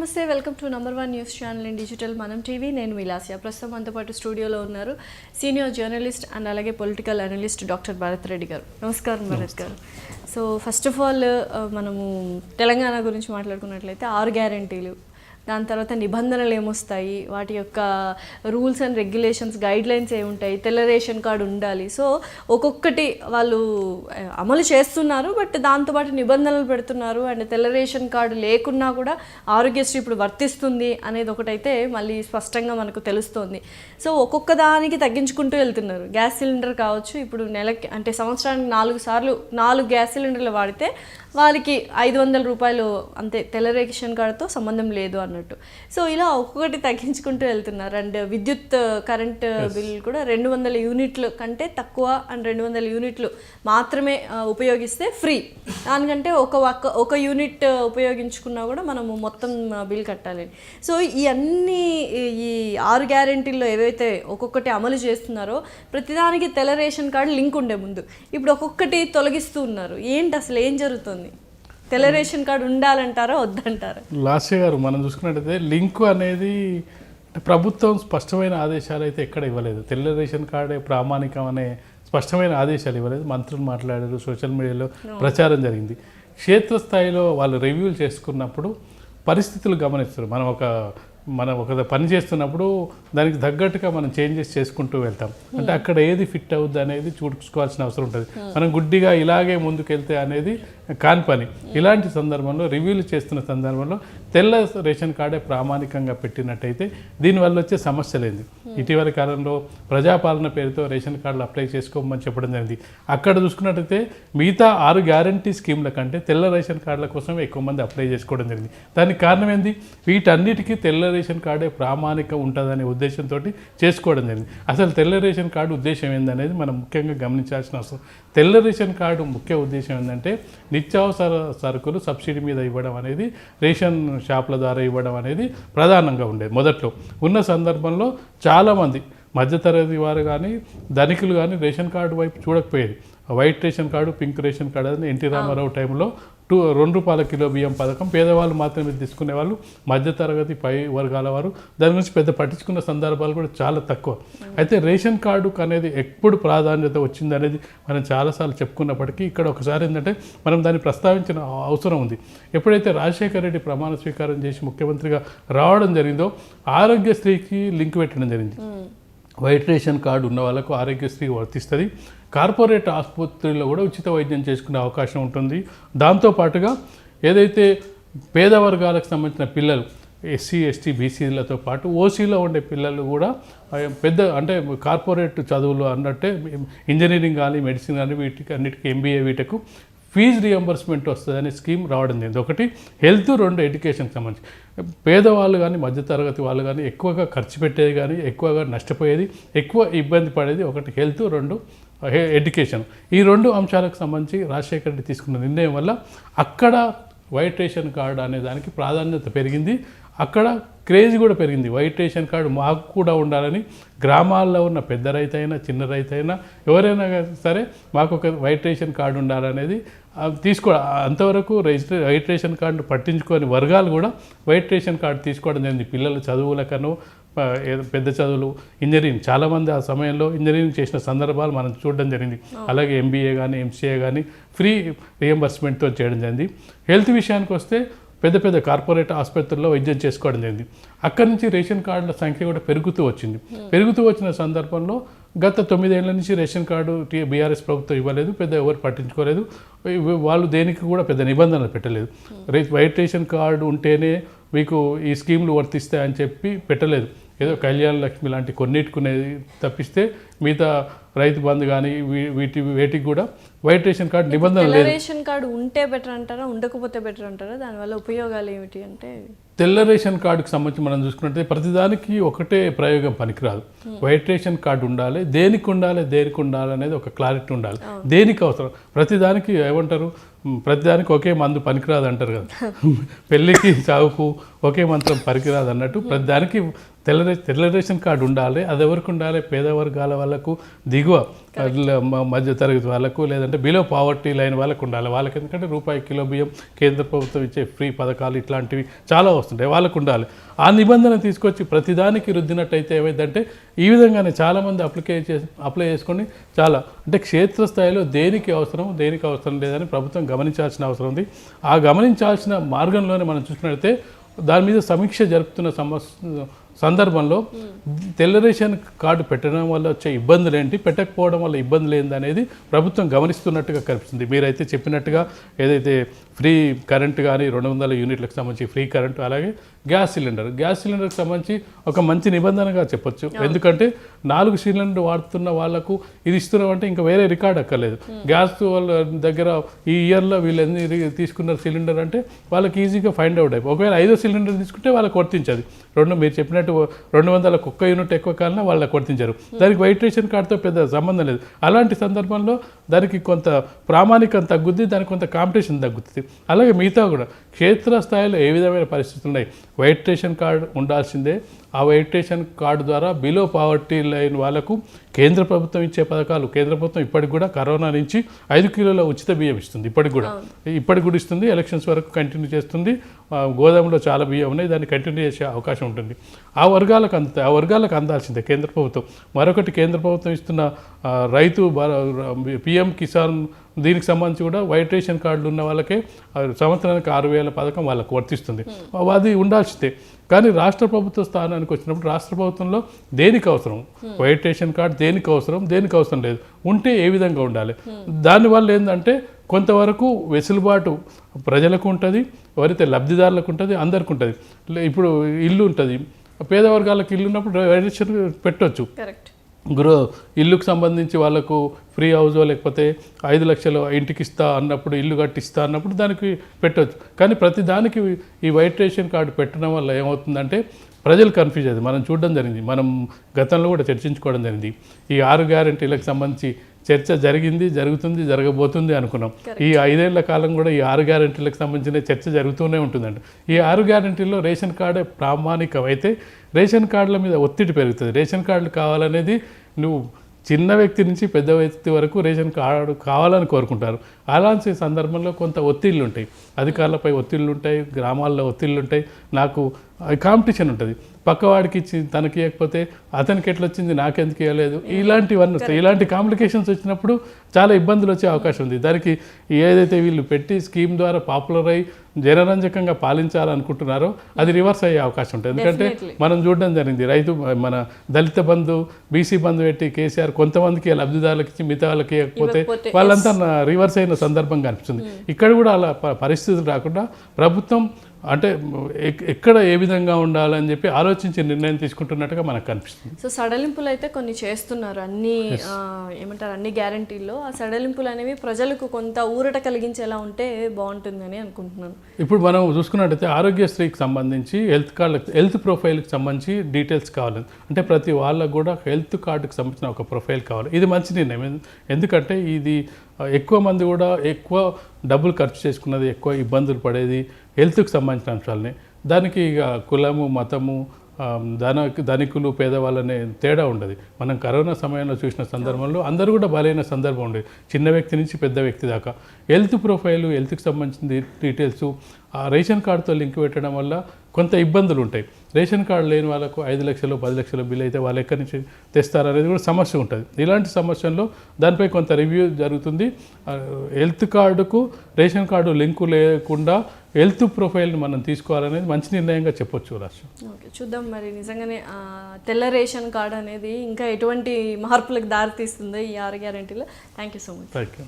నమస్తే, welcome to number 1 news channel in digital మనం TV. నేను విలాసియా. ప్రస్తుతం మనతో పాటు స్టూడియోలో ఉన్నారు సీనియర్ జర్నలిస్ట్ అండ్ అలాగే political analyst doctor Bharat Reddy గారు. నమస్కారం భరత్ గారు. సో ఫస్ట్ ఆఫ్ ఆల్ మనము తెలంగాణ గురించి మాట్లాడుకున్నట్లయితే 6 గ్యారంటీలు, దాని తర్వాత నిబంధనలు ఏమొస్తాయి, వాటి యొక్క రూల్స్ అండ్ రెగ్యులేషన్స్ గైడ్లైన్స్ ఏముంటాయి, తెల్ల రేషన్ కార్డు ఉండాలి. సో ఒక్కొక్కటి వాళ్ళు అమలు చేస్తున్నారు, బట్ దాంతోపాటు నిబంధనలు పెడుతున్నారు. అండ్ తెల్ల రేషన్ కార్డు లేకున్నా కూడా ఆరోగ్యశ్రీ ఇప్పుడు వర్తిస్తుంది అనేది ఒకటైతే మళ్ళీ స్పష్టంగా మనకు తెలుస్తోంది. సో ఒక్కొక్క దానికి తగ్గించుకుంటూ వెళ్తున్నారు. గ్యాస్ సిలిండర్ కావచ్చు, ఇప్పుడు నెలకి అంటే సంవత్సరానికి 4 సార్లు 4 గ్యాస్ సిలిండర్లు వాడితే వాళ్ళకి 500 రూపాయలు అంతే, తెల్ల రేషన్ కార్డుతో సంబంధం లేదు అన్నట్టు. సో ఇలా ఒక్కొక్కటి తగ్గించుకుంటూ వెళ్తున్నారు. అండ్ విద్యుత్ కరెంట్ బిల్ కూడా 200 యూనిట్లు కంటే తక్కువ అండ్ 200 యూనిట్లు మాత్రమే ఉపయోగిస్తే ఫ్రీ. దానికంటే ఒక యూనిట్ ఉపయోగించుకున్నా కూడా మనము మొత్తం బిల్ కట్టాలి. సో ఈ 6 గ్యారెంటీల్లో ఏవైతే ఒక్కొక్కటి అమలు చేస్తున్నారో ప్రతిదానికి తెల్ల రేషన్ కార్డు లింక్ ఉండే ముందు, ఇప్పుడు ఒక్కొక్కటి తొలగిస్తూ ఉన్నారు. ఏంటి అసలు ఏం జరుగుతుంది? తెల్ల రేషన్ కార్డు ఉండాలంటారా వద్దంటారా? లాస్య గారు, మనం చూసుకున్నట్టయితే లింకు అనేది ప్రభుత్వం స్పష్టమైన ఆదేశాలు అయితే ఎక్కడ ఇవ్వలేదు. తెల్ల రేషన్ కార్డే ప్రామాణికం అనే స్పష్టమైన ఆదేశాలు ఇవ్వలేదు. మంత్రులు మాట్లాడారు, సోషల్ మీడియాలో ప్రచారం జరిగింది. క్షేత్రస్థాయిలో వాళ్ళు రివ్యూలు చేసుకున్నప్పుడు పరిస్థితులు గమనిస్తారు. మనం ఒక పని చేస్తున్నప్పుడు దానికి తగ్గట్టుగా మనం చేంజెస్ చేసుకుంటూ వెళ్తాం. అంటే అక్కడ ఏది ఫిట్ అవుద్ది అనేది చూసుకోవాల్సిన అవసరం ఉంటుంది. మనం గుడ్డిగా ఇలాగే ముందుకెళ్తే అనేది కాని పని. ఇలాంటి సందర్భంలో రివ్యూలు చేస్తున్న సందర్భంలో తెల్ల రేషన్ కార్డే ప్రామాణికంగా పెట్టినట్టయితే దీనివల్ల వచ్చే సమస్యలేంది. ఇటీవల కాలంలో ప్రజాపాలన పేరుతో రేషన్ కార్డులు అప్లై చేసుకోమని చెప్పడం జరిగింది. అక్కడ చూసుకున్నట్టయితే మిగతా 6 గ్యారంటీ స్కీమ్ల కంటే తెల్ల రేషన్ కార్డుల కోసం ఎక్కువ మంది అప్లై చేసుకోవడం జరిగింది. దానికి కారణం ఏంది? వీటన్నిటికీ తెల్ల రేషన్ కార్డే ప్రామాణిక ఉంటుందనే ఉద్దేశంతో చేసుకోవడం జరిగింది. అసలు తెల్ల రేషన్ కార్డు ఉద్దేశం ఏందనేది మనం ముఖ్యంగా గమనించాల్సిన అవసరం. తెల్ల రేషన్ కార్డు ముఖ్య ఉద్దేశం ఏంటంటే నిత్యావసర సరుకులు సబ్సిడీ మీద ఇవ్వడం అనేది, రేషన్ షాపుల ద్వారా ఇవ్వడం అనేది ప్రధానంగా ఉండేది. మొదట్లో ఉన్న సందర్భంలో చాలామంది మధ్యతరగతి వారు కానీ ధనికులు కానీ రేషన్ కార్డు వైపు చూడకపోయేది. White ration card, pink ration card అని ఎన్టీ రామారావు టైంలో 2 రూపాయల కిలో బియ్యం పథకం పేదవాళ్ళు మాత్రమే తీసుకునే వాళ్ళు, మధ్యతరగతి పై వర్గాల వారు దాని గురించి పెద్ద పట్టించుకున్న సందర్భాలు కూడా చాలా తక్కువ. అయితే రేషన్ కార్డుకు అనేది ఎప్పుడు ప్రాధాన్యత వచ్చింది అనేది మనం చాలాసార్లు చెప్పుకున్నప్పటికీ ఇక్కడ ఒకసారి ఏంటంటే మనం దాన్ని ప్రస్తావించిన అవసరం ఉంది. ఎప్పుడైతే రాజశేఖర రెడ్డి ప్రమాణ స్వీకారం చేసి ముఖ్యమంత్రిగా రావడం జరిగిందో ఆరోగ్యశ్రీకి లింక్ పెట్టడం జరిగింది. వైట్ రేషన్ కార్డు ఉన్న వాళ్ళకు ఆరోగ్యశ్రీ వర్తిస్తుంది. కార్పొరేట్ ఆసుపత్రిలో కూడా ఉచిత వైద్యం చేసుకునే అవకాశం ఉంటుంది. దాంతోపాటుగా ఏదైతే పేద వర్గాలకు సంబంధించిన పిల్లలు ఎస్సీ, ఎస్టీ, బీసీలతో పాటు ఓసీలో ఉండే పిల్లలు కూడా అంటే కార్పొరేట్ చదువులు అన్నట్టే ఇంజనీరింగ్ కానీ మెడిసిన్ కానీ అన్నిటికీ ఎంబీఏ వీటకు ఫీజు రియంబర్స్మెంట్ వస్తుందనే స్కీమ్ రావడం జరిగింది. ఒకటి హెల్త్, 2 ఎడ్యుకేషన్కి సంబంధించి. పేదవాళ్ళు కానీ మధ్యతరగతి వాళ్ళు కానీ ఎక్కువగా ఖర్చు పెట్టేది కానీ ఎక్కువగా నష్టపోయేది, ఎక్కువ ఇబ్బంది పడేది ఒకటి హెల్త్, 2 ఎడ్యుకేషన్. ఈ 2 అంశాలకు సంబంధించి రాజశేఖర రెడ్డి తీసుకున్న నిర్ణయం వల్ల అక్కడ వైట్ రేషన్ కార్డు అనే దానికి ప్రాధాన్యత పెరిగింది. అక్కడ క్రేజ్ కూడా పెరిగింది. వైట్ రేషన్ కార్డు మాకు కూడా ఉండాలని గ్రామాల్లో ఉన్న పెద్ద రైతైనా చిన్న రైతైనా ఎవరైనా సరే మాకు ఒక వైట్ రేషన్ కార్డు ఉండాలనేది అంతవరకు వైట్ రేషన్ కార్డు పట్టించుకొని వర్గాలు కూడా వైట్ రేషన్ కార్డు తీసుకోవడం జరిగింది. పిల్లల చదువులకను, పెద్ద చదువులు, ఇంజనీరింగ్, చాలామంది ఆ సమయంలో ఇంజనీరింగ్ చేసిన సందర్భాలు మనం చూడడం జరిగింది. అలాగే ఎంబీఏ కానీ ఎంసీఏ కానీ ఫ్రీ రియంబర్స్మెంట్తో చేయడం జరిగింది. హెల్త్ విషయానికి వస్తే పెద్ద పెద్ద కార్పొరేట్ ఆసుపత్రుల్లో వైద్యం చేసుకోవడం జరిగింది. అక్కడి నుంచి రేషన్ కార్డుల సంఖ్య కూడా పెరుగుతూ వచ్చింది. పెరుగుతూ వచ్చిన సందర్భంలో గత 9 ఏళ్ల నుంచి రేషన్ కార్డు బీఆర్ఎస్ ప్రభుత్వం ఇవ్వలేదు, పెద్ద ఎవరు పట్టించుకోలేదు. వాళ్ళు దేనికి కూడా పెద్ద నిబంధనలు పెట్టలేదు. వైట్ రేషన్ కార్డు ఉంటేనే మీకు ఈ స్కీమ్లు వర్తిస్తాయని చెప్పి పెట్టలేదు. ఏదో కళ్యాణ లక్ష్మి లాంటి కొన్నిటికునేది తప్పిస్తే మిగతా రైతు బంధు కానీ వీటికి కూడా వైట్ రేషన్ కార్డు నిబంధనలు లేదు. రేషన్ కార్డు ఉంటే బెటర్ అంటారా, ఉండకపోతే బెటర్ అంటారా? దానివల్ల ఉపయోగాలు ఏమిటి అంటే, తెల్ల రేషన్ కార్డుకి సంబంధించి మనం చూసుకుంటే ప్రతిదానికి ఒకటే ప్రయోగం పనికిరాదు. వైట్ రేషన్ కార్డు ఉండాలి, దేనికి ఉండాలి అనేది ఒక క్లారిటీ ఉండాలి. దేనికి అవసరం, ప్రతిదానికి ఏమంటారు, ప్రతిదానికి ఒకే మందు పనికిరాదు అంటారు కదా. పెళ్ళికి చావుకు ఒకే మంత్రం పనికిరాదు అన్నట్టు ప్రతిదానికి తెల్ల రేషన్ కార్డు ఉండాలి. అది ఎవరికి ఉండాలి? పేద వర్గాల వాళ్ళకు, దిగువ మధ్య తరగతి వాళ్ళకు, లేదంటే బిలో పావర్టీ లైన్ వాళ్ళకు ఉండాలి. వాళ్ళకి ఎందుకంటే రూపాయి కిలో బియ్యం కేంద్ర ప్రభుత్వం ఇచ్చే ఫ్రీ పథకాలు ఇట్లాంటివి చాలా వస్తుంటాయి, వాళ్ళకు ఉండాలి. ఆ నిబంధన తీసుకొచ్చి ప్రతిదానికి రుద్దినట్టయితే ఏమైందంటే ఈ విధంగానే చాలామంది అప్లై చేసుకొని చాలా అంటే క్షేత్రస్థాయిలో దేనికి అవసరం లేదని ప్రభుత్వం గమనించాల్సిన అవసరం ఉంది. ఆ గమనించాల్సిన మార్గంలోనే మనం చూసుకున్నట్లయితే దాని మీద సమీక్ష జరుపుతున్న సందర్భంలో తెల్ల రేషన్ కార్డు పెట్టడం వల్ల వచ్చే ఇబ్బందులు ఏంటి, పెట్టకపోవడం వల్ల ఇబ్బందులు ఏంటి అనేది ప్రభుత్వం గమనిస్తున్నట్టుగా కనిపిస్తుంది. మీరైతే చెప్పినట్టుగా ఏదైతే ఫ్రీ కరెంట్ కానీ 200 యూనిట్లకు సంబంధించి ఫ్రీ కరెంటు, అలాగే గ్యాస్ సిలిండర్కి సంబంధించి ఒక మంచి నిబంధనగా చెప్పొచ్చు. ఎందుకంటే 4 సిలిండర్ వాడుతున్న వాళ్ళకు ఇది ఇస్తున్నామంటే ఇంకా వేరే రికార్డ్ అక్కర్లేదు. గ్యాస్ వాళ్ళ దగ్గర ఈ ఇయర్లో వీళ్ళు ఎన్ని తీసుకున్నారు సిలిండర్ అంటే వాళ్ళకి ఈజీగా ఫైండ్ అవుట్ అయిపోయి, ఒకవేళ 5వ సిలిండర్ తీసుకుంటే వాళ్ళకి వర్తించదు. మీరు చెప్పినట్టు 200కు ఒక్క యూనిట్ ఎక్కువ కాలన వాళ్ళకి వర్తించారు. దానికి వైట్ రేషన్ కార్డుతో పెద్ద సంబంధం లేదు. అలాంటి సందర్భంలో దానికి కొంత ప్రామాణికం తగ్గుద్ది, దానికి కొంత కాంపిటీషన్ తగ్గుతుంది. అలాగే మిగతా కూడా క్షేత్రస్థాయిలో ఏ విధమైన పరిస్థితులు ఉన్నాయి, వైట్ రేషన్ కార్డు ఉండాల్సిందే. ఆ వైట్ రేషన్ కార్డు ద్వారా బిలో పావర్టీ లైన్ వాళ్ళకు కేంద్ర ప్రభుత్వం ఇచ్చే పథకాలు, కేంద్ర ప్రభుత్వం ఇప్పటికి కూడా కరోనా నుంచి 5 కిలోల ఉచిత బియ్యం ఇస్తుంది. ఇప్పటికి కూడా ఇస్తుంది. ఎలక్షన్స్ వరకు కంటిన్యూ చేస్తుంది. గోదాములో చాలా బియ్యం ఉన్నాయి, దాన్ని కంటిన్యూ చేసే అవకాశం ఉంటుంది. ఆ వర్గాలకు అందాల్సిందే కేంద్ర ప్రభుత్వం. మరొకటి, కేంద్ర ప్రభుత్వం ఇస్తున్న రైతు పిఎం కిసాన్ దీనికి సంబంధించి కూడా వైట్ రేషన్ కార్డులు ఉన్న వాళ్ళకే సంవత్సరానికి 6,000 పథకం వాళ్ళకు వర్తిస్తుంది. అది ఉండాల్సిందే. కానీ రాష్ట్ర ప్రభుత్వ స్థానానికి వచ్చినప్పుడు రాష్ట్ర ప్రభుత్వంలో దేనికి అవసరం వైట్ రేషన్ కార్డు, దేనికి అవసరం లేదు, ఉంటే ఏ విధంగా ఉండాలి. దానివల్ల ఏంటంటే కొంతవరకు వెసులుబాటు ప్రజలకు ఉంటుంది, ఎవరైతే లబ్ధిదారులకు ఉంటుంది, అందరికి ఉంటుంది. ఇప్పుడు ఇల్లు ఉంటుంది, పేద వర్గాలకు ఇల్లు ఉన్నప్పుడు వైట్ రేషన్ పెట్టవచ్చు. ఇల్లుకు సంబంధించి వాళ్ళకు ఫ్రీ హౌస్ లేకపోతే 5 లక్షలు ఇంటికి ఇస్తా అన్నప్పుడు, ఇల్లు కట్టిస్తా అన్నప్పుడు దానికి పెట్టవచ్చు. కానీ ప్రతి దానికి ఈ వైట్ రేషన్ కార్డు పెట్టడం వల్ల ఏమవుతుందంటే ప్రజలు కన్ఫ్యూజ్ అయ్యింది. మనం చూడడం జరిగింది, మనం గతంలో కూడా చర్చించుకోవడం జరిగింది. ఈ 6 గ్యారెంటీలకు సంబంధించి చర్చ జరుగుతుంది, జరగబోతుంది అనుకున్నాం. ఈ 5 ఏళ్ల కాలం కూడా ఈ 6 గ్యారెంటీలకు సంబంధించిన చర్చ జరుగుతూనే ఉంటుందండి. ఈ 6 గ్యారెంటీల్లో రేషన్ కార్డే ప్రామాణికం అయితే రేషన్ కార్డుల మీద ఒత్తిడి పెరుగుతుంది. రేషన్ కార్డులు కావాలనేది నువ్వు చిన్న వ్యక్తి నుంచి పెద్ద వ్యక్తి వరకు రేషన్ కార్డు కావాలని కోరుకుంటారు. అలాంటి సందర్భంలో కొంత ఒత్తిళ్ళు ఉంటాయి, అధికారులపై ఒత్తిళ్ళు ఉంటాయి, గ్రామాల్లో ఒత్తిళ్ళు ఉంటాయి, నాకు కాంపిటీషన్ ఉంటుంది. పక్కవాడికి ఇచ్చి తనకి ఇవ్వకపోతే అతనికి ఎట్లా వచ్చింది నాకెందుకు ఇవ్వలేదు, ఇలాంటివన్నీ వస్తాయి. ఇలాంటి కాంప్లికేషన్స్ వచ్చినప్పుడు చాలా ఇబ్బందులు వచ్చే అవకాశం ఉంది. దానికి ఏదైతే వీళ్ళు పెట్టి స్కీమ్ ద్వారా పాపులర్ అయ్యి జనరంజకంగా పాలించాలనుకుంటున్నారో అది రివర్స్ అయ్యే అవకాశం ఉంటుంది. ఎందుకంటే మనం చూడడం జరిగింది, మన దళిత బంధు, బీసీ బంధు పెట్టి కేసీఆర్ కొంతమందికి లబ్ధిదారులకు ఇచ్చి మిగతా వాళ్ళకి ఇవ్వకపోతే వాళ్ళంతా రివర్స్ అయిన సందర్భం కనిపిస్తుంది. ఇక్కడ కూడా అలా పరిస్థితులు రాకుండా ప్రభుత్వం అంటే ఎక్కడ ఏ విధంగా ఉండాలని చెప్పి ఆలోచించి నిర్ణయం తీసుకుంటున్నట్టుగా మనకు కనిపిస్తుంది. సో సడలింపులు అయితే కొన్ని చేస్తున్నారు, అన్ని గ్యారంటీల్లో. ఆ సడలింపులు అనేవి ప్రజలకు కొంత ఊరట కలిగించేలా ఉంటే బాగుంటుందని అనుకుంటున్నాను. ఇప్పుడు మనం చూసుకున్నట్టయితే ఆరోగ్యశ్రీకి సంబంధించి హెల్త్ ప్రొఫైల్కి సంబంధించి డీటెయిల్స్ కావాలి. అంటే ప్రతి వాళ్ళకు కూడా హెల్త్ కార్డుకి సంబంధించిన ఒక ప్రొఫైల్ కావాలి. ఇది మంచి నిర్ణయం. ఎందుకంటే ఇది ఎక్కువ మంది కూడా ఎక్కువ డబ్బులు ఖర్చు చేసుకున్నది, ఎక్కువ ఇబ్బందులు పడేది హెల్త్కి సంబంధించిన అంశాలని. దానికి ఇక కులము, మతము, ధనికులు, పేదవాళ్ళనే తేడా ఉండదు. మనం కరోనా సమయంలో చూసిన సందర్భంలో అందరూ కూడా బలైన సందర్భం ఉండేది, చిన్న వ్యక్తి నుంచి పెద్ద వ్యక్తి దాకా. హెల్త్ ప్రొఫైలు, హెల్త్కి సంబంధించిన డీటెయిల్స్ ఆ రేషన్ కార్డుతో లింక్ పెట్టడం వల్ల కొంత ఇబ్బందులు ఉంటాయి. రేషన్ కార్డు లేని వాళ్ళకు 5 లక్షలు 10 లక్షల బిల్ అయితే వాళ్ళు ఎక్కడి నుంచి తెస్తారనేది కూడా సమస్య ఉంటుంది. ఇలాంటి సమస్యల్లో దానిపై కొంత రివ్యూ జరుగుతుంది. హెల్త్ కార్డుకు రేషన్ కార్డు లింకు లేకుండా హెల్త్ ప్రొఫైల్ని మనం తీసుకోవాలనేది మంచి నిర్ణయంగా చెప్పొచ్చు రాష్ట్రం. ఓకే, చూద్దాం మరి నిజంగానే తెల్ల రేషన్ కార్డు అనేది ఇంకా ఎటువంటి మార్పులకు దారితీస్తుందో ఈ 6 గ్యారెంటీలో. Thank you so much. Thank you.